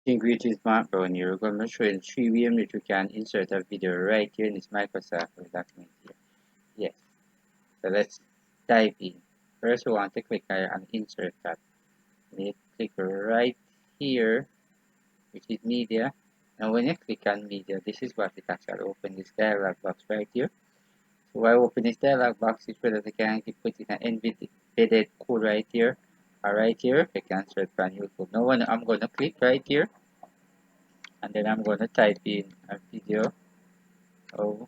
Greetings, Mark Brown here. We're going to show you 3 ways in which you can insert a video right here in this Microsoft Word document here. Yes, so let's dive in. First, we want to click on Insert tab. You click right here, which is Media. Now, when you click on Media, this is what it actually opens this dialog box right here. So, why I open this dialog box is so that you can put in an embedded code right here. Or right here, you can search on YouTube. Now, when I'm going to click right here, and then I'm going to type in a video of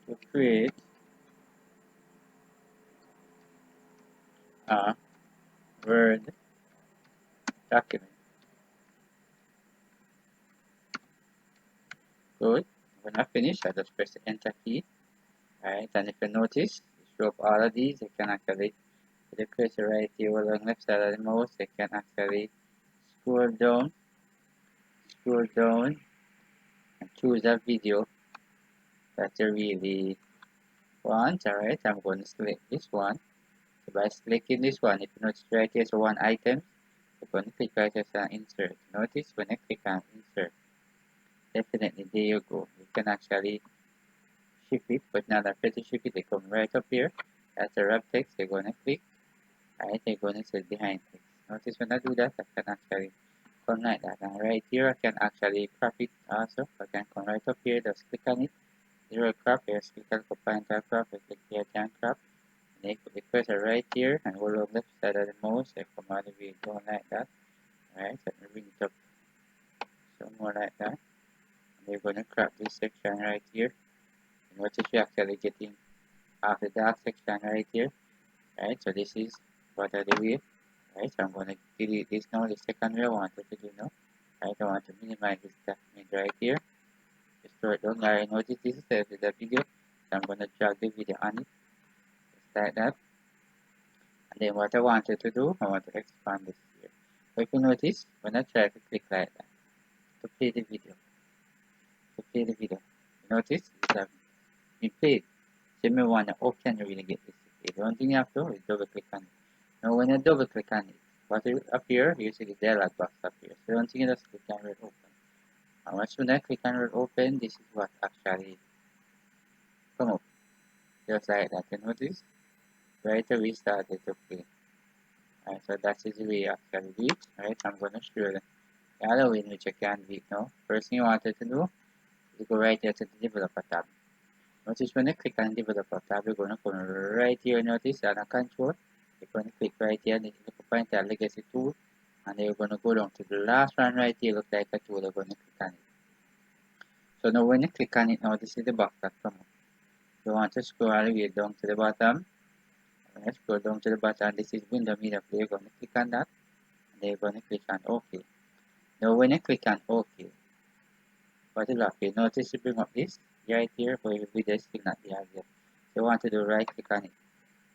to create a Word document. Good. When I finish, I just press the Enter key. Alright, and if you notice, it show up all of these. You can actually, with the cursor right here along left side of the mouse, you can actually scroll down, and choose a video that you really want. Alright, I'm going to select this one. So by selecting this one, if you notice right here, so one item, you're going to click right here on Insert. Notice when I click on Insert, definitely there you go. You can actually shift it, but now that I shift it, they come right up here. That's a wrap text. You're going to click. Alright, you're going to set behind text. Notice when I do that, I can actually come like that. And right here, I can actually crop it also. I can come right up here, just click on it. Zero crop, here, click on combine to crop. I click here, can crop. And then put the cursor right here and hold on left side of the mouse. I come all the way down like that. Alright, so let me bring it up some more like that. And we're going to crop this section right here. And notice you're actually getting half the dark section right here. Right, so this is what I do here. Right, so I'm going to delete this now. The second way I wanted to do now. Right, I want to minimize this document right here. Just throw it down. I notice this is the video. So I'm going to drag the video on it. Just like that. And then what I wanted to do, I want to expand this here. So if you notice, when I try to click like that, to play the video, you notice it's been played. So you may wonder, how can you really get this? The only thing you have to do is double click on it. Now when you double click on it, what will appear? You see the dialog box appear. So the only thing you just click on it open. And once you then click on it open, this is what actually come up. Just like that. You notice? Right away started to play. Alright, so that is the way you actually do it. Alright, I'm gonna show you the other way in which you can do it now. First thing you wanted to do is go right here to the developer tab. Notice when you click on developer tab, you're gonna come right here, notice on a control. You're gonna click right here and you can find the legacy tool. And then you're going to go down to the last one right here, look like a tool, you're going to click on it. So now when you click on it now, this is the box that comes up. You want to scroll all the way down to the bottom. When you scroll down to the bottom, this is window media player, you're going to click on that. And then you're going to click on OK. Now when you click on OK, what will happen? Notice you bring up this right here, but your video is still not there yet. So you want to do right click on it.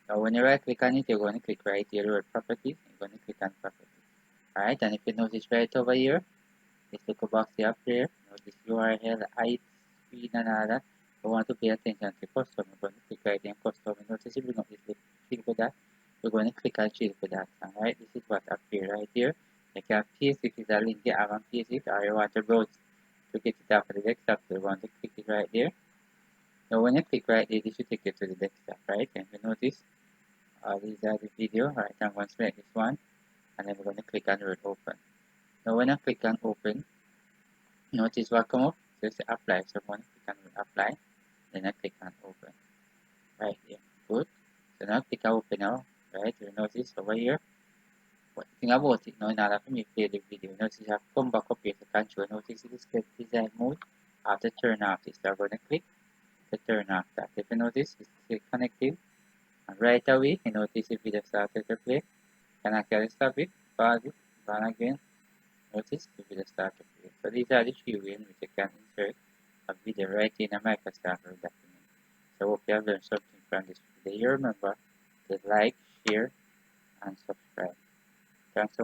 Now when you right click on it, you're going to click right here, word properties, you're going to click on properties. Alright, and if you notice right over here, this little box up there, notice URL, height, speed, and all that. You want to pay attention to custom. You're going to click right in custom. And notice you bring up this little field for that. You're going to click on shield for that. Alright, this is what appears right here. You can paste it with a link you have and paste it, or you want to browse to get it off of the desktop. So you want to click it right there. Now when you click right there, this will take you to the desktop, right? And you notice these are the video. Alright, I'm going to select this one, and then we're going to click on Word Open. Now when I click on Open, notice what come up. Just apply. So I'm going to click on apply. Then I click on open. Right here. Good. So now click on open now. Right. You notice over here. What thing about it now in order for me to play the video. Notice you have to come back up here to control. Notice it is get design mode. I have to turn off this. So I'm going to click to turn off that. If you notice it's still connected. And right away you notice the video started to play. Can I actually stop it? Pause it. Run again. Notice the video started to play. So these are the 3 ways in which you can insert a video right in a Microsoft Word document. So I hope you have learned something from this video. You remember to like, share, and subscribe. Thanks for watching.